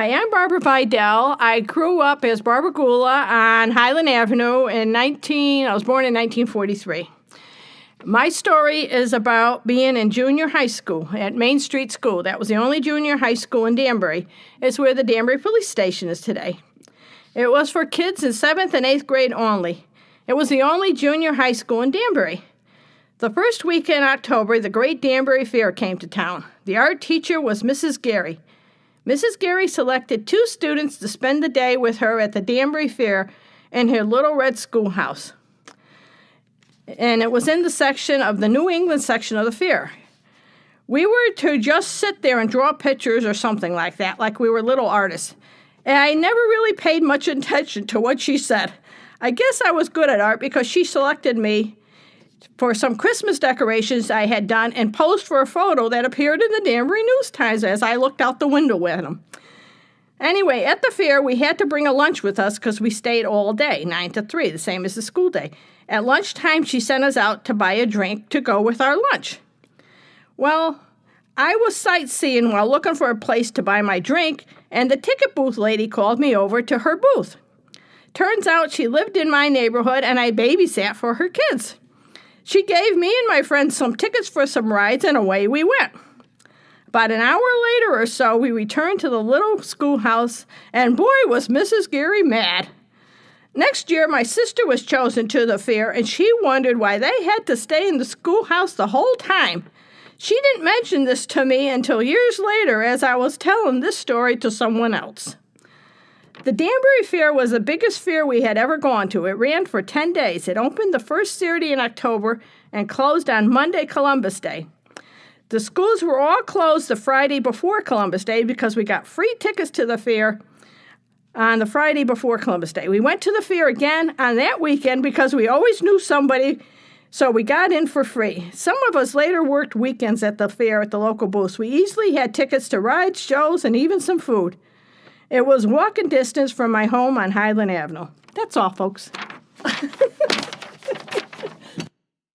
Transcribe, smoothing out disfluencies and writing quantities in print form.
Hi, I'm Barbara Vidal. I grew up as Barbara Gula on Highland Avenue I was born in 1943. My story is about being in junior high school at Main Street School. That was the only junior high school in Danbury. It's where the Danbury Police Station is today. It was for kids in 7th and 8th grade only. It was the only junior high school in Danbury. The first week in October, the Great Danbury Fair came to town. The art teacher was Mrs. Gary. Mrs. Gary selected 2 students to spend the day with her at the Danbury Fair in her little red schoolhouse. And it was in the section of the New England section of the fair. We were to just sit there and draw pictures or something like that, like we were little artists. And I never really paid much attention to what she said. I guess I was good at art because she selected me for some Christmas decorations I had done and posed for a photo that appeared in the Danbury News Times as I looked out the window with them. Anyway, at the fair, we had to bring a lunch with us because we stayed all day, 9 to 3, the same as the school day. At lunchtime, she sent us out to buy a drink to go with our lunch. Well, I was sightseeing while looking for a place to buy my drink, and the ticket booth lady called me over to her booth. Turns out she lived in my neighborhood, and I babysat for her kids. She gave me and my friends some tickets for some rides, and away we went. About an hour later or so, we returned to the little schoolhouse, and boy, was Mrs. Gary mad. Next year, my sister was chosen to the fair, and she wondered why they had to stay in the schoolhouse the whole time. She didn't mention this to me until years later as I was telling this story to someone else. The Danbury Fair was the biggest fair we had ever gone to. It ran for 10 days. It opened the first Saturday in October and closed on Monday, Columbus Day. The schools were all closed the Friday before Columbus Day because we got free tickets to the fair on the Friday before Columbus Day. We went to the fair again on that weekend because we always knew somebody, so we got in for free. Some of us later worked weekends at the fair at the local booths. We easily had tickets to rides, shows, and even some food. It was walking distance from my home on Highland Avenue. That's all, folks.